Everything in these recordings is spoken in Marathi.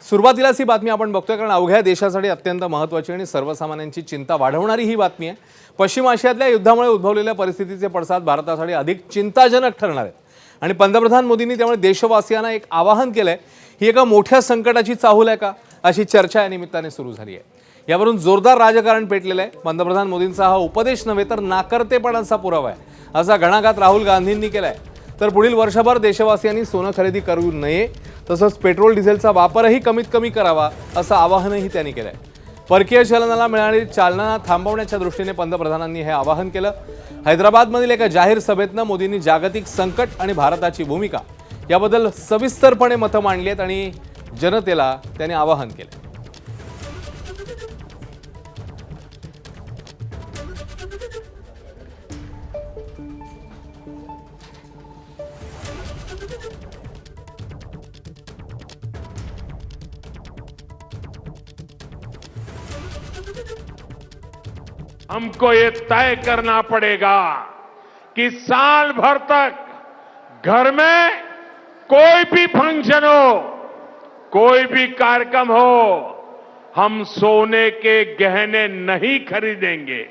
सुरुवातीलाच ही बातमी आपण बघतोय कारण अवघ्या देशासाठी अत्यंत महत्त्वाची आणि सर्वसामान्यांची चिंता वाढवणारी ही बातमी आहे। पश्चिम आशियातल्या युद्धामुळे उद्भवलेल्या परिस्थितीचे पडसाद भारतासाठी अधिक चिंताजनक ठरणार आहेत आणि पंतप्रधान मोदींनी त्यामुळे देशवासियांना एक आवाहन केलंय। ही एका मोठ्या संकटाची चाहूल आहे का अशी चर्चा या निमित्ताने सुरू झाली आहे। यावरून जोरदार राजकारण पेटलेलं आहे। पंतप्रधान मोदींचा हा उपदेश नव्हे तर नाकर्तेपणाचा पुरावा आहे असा घणाघात राहुल गांधींनी केलाय। तर पुढील वर्षभर देशवासियांनी सोनं खरेदी करू नये तसंच पेट्रोल डिझेलचा वापरही कमीत कमी करावा असं आवाहनही त्यांनी केलंय। परकीय चलनाला मिळणारी चालना थांबवण्याच्या दृष्टीने पंतप्रधानांनी हे आवाहन केलं। हैदराबादमधील एका जाहीर सभेतनं मोदींनी जागतिक संकट आणि भारताची भूमिका याबद्दल सविस्तरपणे मतं मांडली आहेत आणि जनतेला त्यांनी आवाहन केलं। हमको ये तय करना पड़ेगा कि साल भर तक घर में कोई भी फंक्शन हो, कोई भी कार्यक्रम हो, हम सोने के गहने नहीं खरीदेंगे,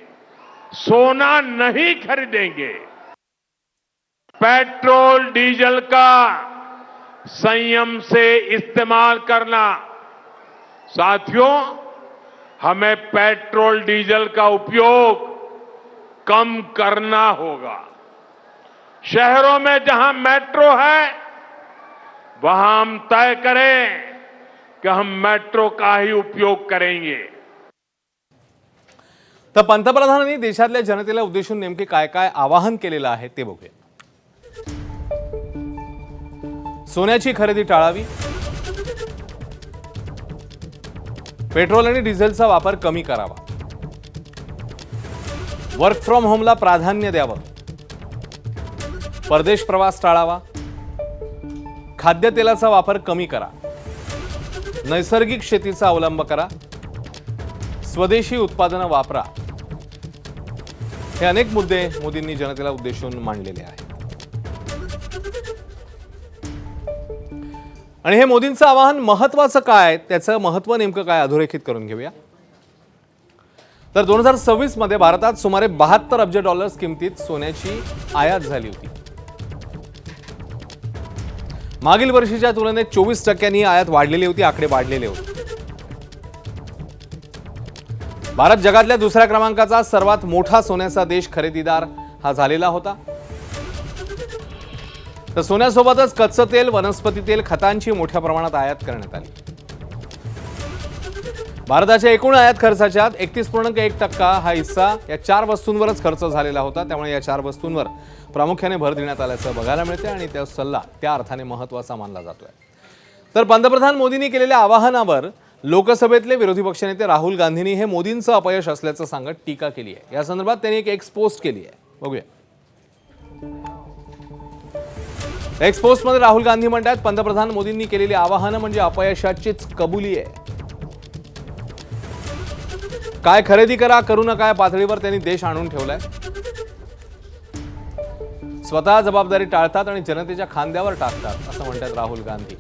सोना नहीं खरीदेंगे। पेट्रोल डीजल का संयम से इस्तेमाल करना। साथियों, हमें पेट्रोल डीजल का उपयोग कम करना होगा। शहरों में जहां मेट्रो है वहां हम तय करें कि हम मेट्रो का ही उपयोग करेंगे। तर पंतप्रधानांनी देशातल्या जनतेला उद्देशून नेमके काय काय आवाहन केलेलं आहे ते बघूया। सोन्याची खरेदी टाळावी, पेट्रोल आणि डिझेलचा वापर कमी करावा, वर्क फ्रॉम होमला प्राधान्य द्यावं, परदेश प्रवास टाळावा, खाद्यतेलाचा वापर कमी करा, नैसर्गिक शेतीचा अवलंब करा, स्वदेशी उत्पादनं वापरा। हे अनेक मुद्दे मोदींनी जनतेला उद्देशून मांडलेले आहेत आणि हे मोदींचं आवाहन महत्त्वाचं काय, त्याचं महत्त्व नेमकं काय अधोरेखित करून घेऊया। तर 2026 मध्ये भारतात सुमारे 72 अब्ज डॉलर्स किमतीत सोन्याची आयात झाली होती। मागील वर्षीच्या तुलनेत 24% आयात वाढलेली होती, आकडे वाढलेले होते। भारत जगातल्या दुसऱ्या क्रमांकाचा सर्वात मोठा सोन्याचा देश खरेदीदार हा झालेला होता। तर सोन्यासोबतच कच्चं तेल, वनस्पती तेल, खतांची मोठ्या प्रमाणात आयात करण्यात आली। भारताच्या एकूण आयात खर्चाच्या 31.1% हा हिस्सा या 4 वस्तूंवरच खर्च झालेला होता। त्यामुळे या 4 वस्तूंवर प्रामुख्याने भर देण्यात आल्याचं बघायला मिळते आणि त्या सल्ला त्या अर्थाने महत्त्वाचा मानला जातोय। तर पंतप्रधान मोदींनी केलेल्या आवाहनावर लोकसभेतले विरोधी पक्षनेते राहुल गांधींनी हे मोदींचं अपयश असल्याचं सांगत टीका केली आहे। या संदर्भात त्यांनी एक एक्स पोस्ट केली आहे, बघूया। एक्स पोस्ट मध्ये राहुल गांधी म्हणतात, पंतप्रधान मोदींनी केलेली आवाहन म्हणजे अपयशाचीच कबुली आहे। काय खरेदी करा करू नका या पातळीवर त्यांनी देश आणून ठेवलाय। स्वतः जबाबदारी टाळतात आणि जनतेच्या खांद्यावर टाकतात असं म्हणतात राहुल गांधी।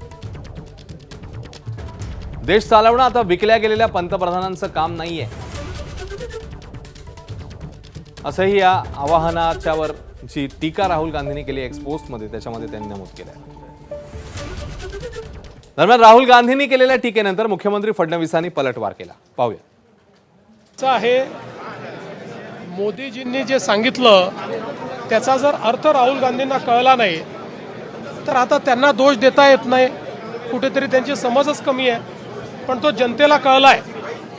देश चालवणं आता विकल्या गेलेल्या पंतप्रधानांचं काम नाहीये असंही या आवाहनाच्यावर जी टीका राहुल गांधींनी केली एक्स पोस्ट मध्ये त्याच्यामध्ये त्यांनी नमूद केलंय। दरम्यान राहुल गांधींनी केलेल्या टीकेनंतर मुख्यमंत्री फडणवीसांनी पलटवार केला, पाहूया। आहे मोदीजींनी जे सांगितलं त्याचा जर अर्थ राहुल गांधींना कळला नाही तर आता त्यांना दोष देता येत नाही, कुठेतरी त्यांची समजच कमी आहे। पण तो जनतेला कळलाय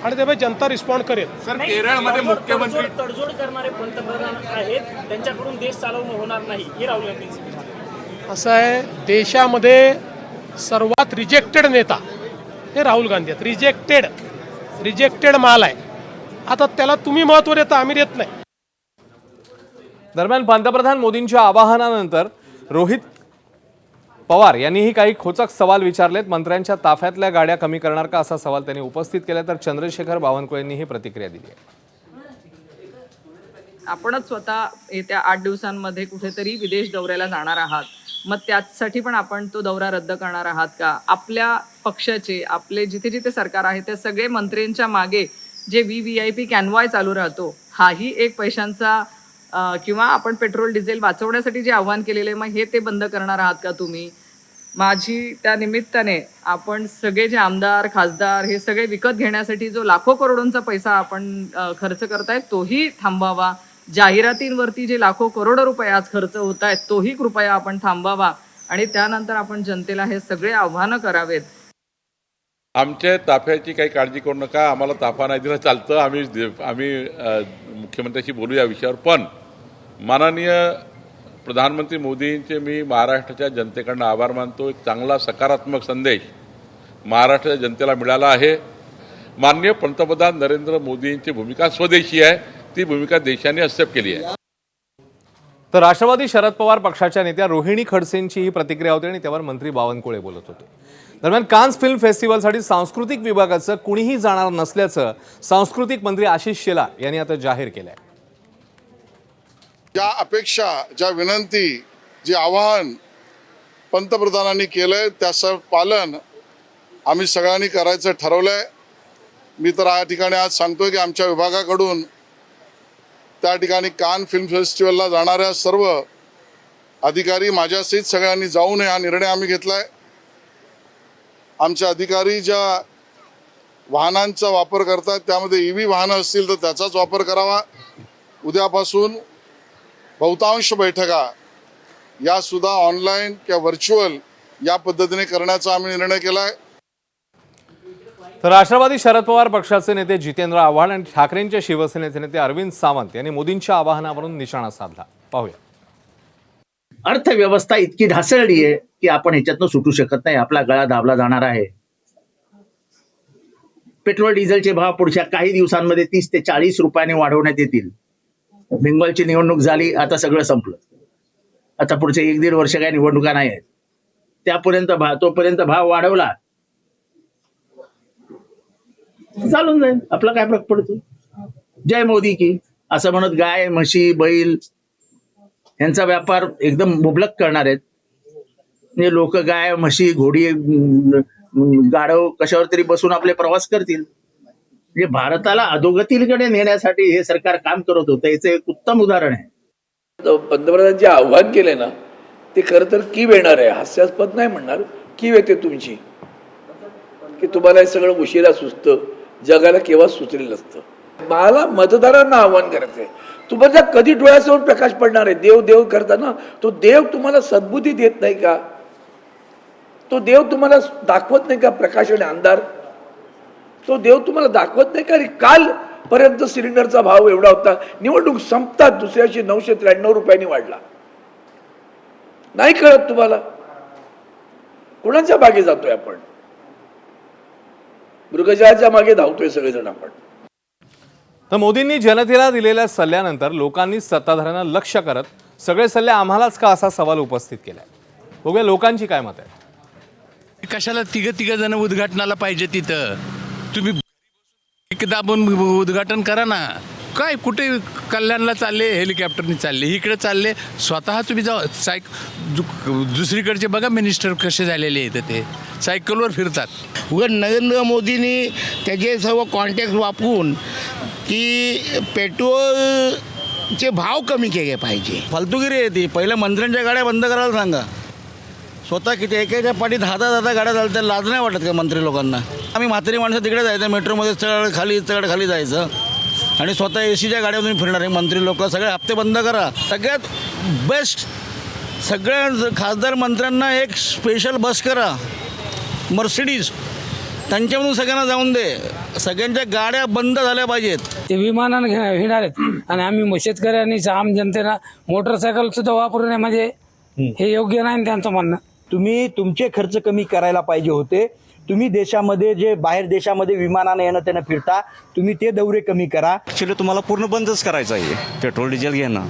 आणि त्यामुळे जनता रिस्पॉन्ड करेल। सर, केरळमध्ये मुख्यमंत्री तडजोड करणारे पंतप्रधान आहेत, त्यांच्याकडून देश चालवणं होणार नाही हे राहुल गांधी। असं आहे, देशामध्ये सर्वात रिजेक्टेड नेता हे राहुल गांधी आहेत। रिजेक्टेड माल आहे। आता त्याला तुम्ही महत्त्व देता, आम्ही देत नाही। दरम्यान पंतप्रधान मोदींच्या आवाहनानंतर रोहित पवार यांनीही काही खोचक सवाल विचारलेत। मंत्र्यांच्या ताफ्यातल्या गाड्या कमी करणार का असा सवाल त्यांनी उपस्थित केला। तर चंद्रशेखर बावनकुळेंनीही प्रतिक्रिया दिली आहे। आपणच स्वतः येत्या 8 दिवसांमध्ये कुठेतरी विदेश दौऱ्याला जाणार आहात. मग त्यासाठी पण आपण तो दौरा रद्द करणार आहात का? आपल्या पक्षाचे, आपले जिथे जिथे सरकार आहे त्या सगळे मंत्र्यांच्या मागे जे VVIP कॅनवाय चालू राहतो, हाही एक पैशांचा किंवा आपण पेट्रोल डिझेल वाचवण्यासाठी जे आव्हान केलेलं आहे, मग हे ते बंद करणार आहात का तुम्ही? माझी त्या निमित्ताने आपण सगळे जे आमदार खासदार हे सगळे विकत घेण्यासाठी जो लाखो करोडोंचा पैसा आपण खर्च करतायत तोही थांबवावा. जाहिरातींवरती जे लाखो करोडो रुपये आज खर्च होत आहेत तोही कृपया आपण थांबवावा आणि त्यानंतर आपण जनतेला हे सगळे आव्हानं करावेत. आमच्या ताफ्याची काही काळजी करू नका, आम्हाला ताफा नाही दिला चालतं. आम्ही मुख्यमंत्र्यांशी बोलू या विषयावर. पण माननीय प्रधानमंत्री मोदींचे मी महाराष्ट्राच्या जनतेकडनं आभार मानतो. एक चांगला सकारात्मक संदेश महाराष्ट्राच्या जनतेला मिळाला आहे. माननीय पंतप्रधान नरेंद्र मोदींची भूमिका स्वदेशी आहे, ती भूमिका देशाने एक्सेप्ट केली आहे. तर राष्ट्रवादी शरद पवार पक्षाच्या नेत्या रोहिणी खडसेंची ही प्रतिक्रिया होती आणि त्यावर मंत्री बावनकुळे बोलत होते. दरम्यान कान्स फिल्म फेस्टिवलसाठी सांस्कृतिक विभागाचं कुणीही जाणार नसल्याचं सांस्कृतिक मंत्री आशिष शेलार यांनी आता जाहीर केलं आहे. ज्या अपेक्षा, ज्या विनंती, जे आवाहन पंतप्रधानांनी केलंय त्याचं पालन आम्ही सगळ्यांनी करायचं ठरवलंय. मी तर या ठिकाणी आज सांगतोय की आमच्या विभागाकडून त्या ठिकाणी कान फिल्म फेस्टिवलला जाणाऱ्या सर्व अधिकारी माझ्यासहित सगळ्यांनी जाऊ नये हा निर्णय आम्ही घेतलाय. आमचे अधिकारी ज्या वाहनांचा वापर करतात त्यामध्ये EV वाहनं असतील तर त्याचाच वापर करावा. उद्यापासून बहुतांश बैठका या सुद्धा ऑनलाईन किंवा व्हर्च्युअल या पद्धतीने करण्याचा आम्ही निर्णय केलाय. तर राष्ट्रवादी शरद पवार पक्षाचे नेते जितेंद्र आव्हाड आणि ठाकरेंच्या शिवसेनेचे नेते अरविंद सावंत यांनी मोदींच्या आवाहनावरून निशाणा साधला. पाहूया. अर्थव्यवस्था इतकी ढासळली आहे की आपण ह्याच्यातनं सुटू शकत नाही. आपला गळा दाबला जाणार आहे. पेट्रोल डिझेलचे भाव पुढच्या काही दिवसांमध्ये 30 ते 40 रुपयांनी वाढवण्यात येतील. बेंगॉलची निवडणूक झाली, आता सगळं संपलं. आता पुढचे 1-1.5 वर्ष काही निवडणुका नाही आहेत. तोपर्यंत भाव वाढवला चालून जाईल. आपला काय फरक पडतो? जय मोदी की असं म्हणत गाय, म्हशी, बैल यांचा व्यापार एकदम मुबलक करणार आहेत. म्हणजे लोक गाय, म्हशी, घोडी, गाढव कशावर तरी बसून आपले प्रवास करतील. म्हणजे भारताला अधोगतीकडे नेण्यासाठी हे सरकार काम करत होतं. याचं एक उत्तम उदाहरण आहे. पंतप्रधान जे आव्हान केले ना ते खरं तर कीव येणार आहे. हास्यास्पद नाही म्हणणार, कीव येते तुमची की तुम्हाला हे सगळं उशिरा सुचतं, जगाला केव्हा सुचलेलं असतं. मला मतदारांना आव्हान करायचं आहे, तुम्हाला कधी डोळ्यासमोर प्रकाश पडणार आहे? देव देव करताना तो देव तुम्हाला सद्बुद्धी देत नाही का? तो देव तुम्हाला दाखवत नाही का प्रकाश आणि अंधार? तो देव तुम्हाला दाखवत नाही का? काल पर्यंत सिलेंडरचा भाव एवढा होता, निवडणूक संपतात दुसऱ्याशी 993 रुपयांनी वाढला. नाही कळत तुम्हाला? कोणाच्या मागे जातोय आपण? मृगजळाच्या मागे धावतोय सगळेजण आपण. तर मोदींनी जनतेला दिलेल्या सल्ल्यानंतर लोकांनी सत्ताधाऱ्यांना लक्ष करत सगळे सल्ले आम्हालाच का असा सवाल उपस्थित केलाय. बघूया लोकांची काय मत आहे. कशाला तिघ जण उद्घाटनाला पाहिजे तिथं? तुम्ही एकदा आपण उद्घाटन करा ना. काय कुठे कल्याणला चालले, हेलिकॉप्टरनी चालले, इकडे चालले, स्वतः तुम्ही जा. दुसरीकडचे बघा मिनिस्टर कसे झालेले आहेत, ते सायकलवर फिरतात. उगाच नरेंद्र मोदींनी त्याचे सर्व कॉन्टॅक्ट वापरून की पेट्रोलचे भाव कमी केले पाहिजे. फालतूगिरी आहे ती. पहिल्या मंत्र्यांच्या गाड्या बंद करायला सांगा. स्वतः किती एकाच्या पाठी 10 गाड्या चालतात. लाज नाही वाटत का मंत्री लोकांना? आम्ही म्हातारी माणसं तिकडे जायचं, मेट्रोमध्ये चढ खाली जायचं आणि स्वतः ACच्या गाड्यातून फिरणार आहे मंत्री लोक. सगळे हप्ते बंद करा. सगळ्यात बेस्ट सगळ्या खासदार मंत्र्यांना एक स्पेशल बस करा, मर्सिडीज, त्यांच्यामधून सगळ्यांना जाऊन दे. सगळ्यांच्या गाड्या बंद झाल्या पाहिजेत. ते विमानानं घेणार आहेत आणि आम्ही शेतकऱ्यांनी आम जनतेला मोटरसायकल सुद्धा वापरू नये म्हणजे हे योग्य नाही त्यांचं म्हणणं. तुम्ही तुमचे खर्च कमी करायला पाहिजे होते. तुम्ही देशामध्ये जे बाहेर देशामध्ये विमानानं येणं त्यानं फिरता, तुम्ही ते दौरे कमी करा. ॲक्च्युली तुम्हाला पूर्ण बंदच करायचं आहे पेट्रोल डिझेल घेणं.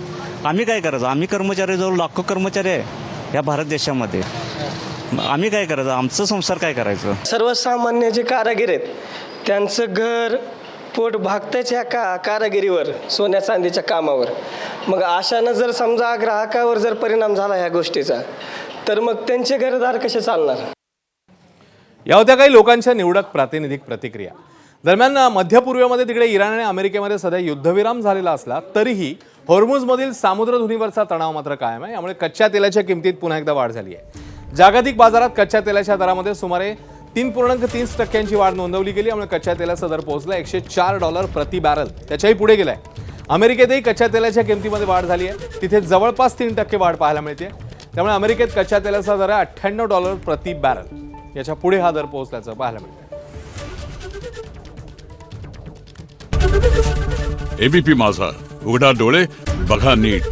आम्ही काय करायचं? आम्ही कर्मचारी जवळ लाखो कर्मचारी आहे या भारत देशामध्ये. आम्ही काय करायचं? आमचं संसार काय करायचं? सर्वसामान्य जे कारागीर आहेत त्यांचं घर पोट भागतंच ह्या कारागिरीवर, सोन्या चांदीच्या कामावर. मग अशानं जर समजा ग्राहकावर जर परिणाम झाला ह्या गोष्टीचा, तर मग त्यांचे घरदार कसे चालणार? या होत्या काही लोकांच्या निवडक प्रातिनिधिक प्रतिक्रिया. दरम्यान मध्य पूर्वेमध्ये तिकडे इराण आणि अमेरिकेमध्ये सध्या युद्धविराम झालेला असला तरीही हॉर्मुझमधील सामुद्रधुनीवरचा तणाव मात्र कायम आहे. यामुळे कच्च्या तेलाच्या किमतीत पुन्हा एकदा वाढ झाली आहे. जागतिक बाजारात कच्च्या तेलाच्या दरामध्ये सुमारे 3.30% वाढ नोंदवली गेली. यामुळे कच्च्या तेलाचा दर पोहोचला $104 प्रति बॅरल, त्याच्याही पुढे गेलाय. अमेरिकेतही कच्च्या तेलाच्या किमतीमध्ये वाढ झाली आहे. तिथे जवळपास 3% वाढ पाहायला मिळते. त्यामुळे अमेरिकेत कच्च्या तेलाचा दर आहे $98 प्रति बॅरल. याच्या पुढे हा दर पोहोचल्याचं पाहायला मिळतं. एबीपी माझा, उघडा डोळे बघा नीट.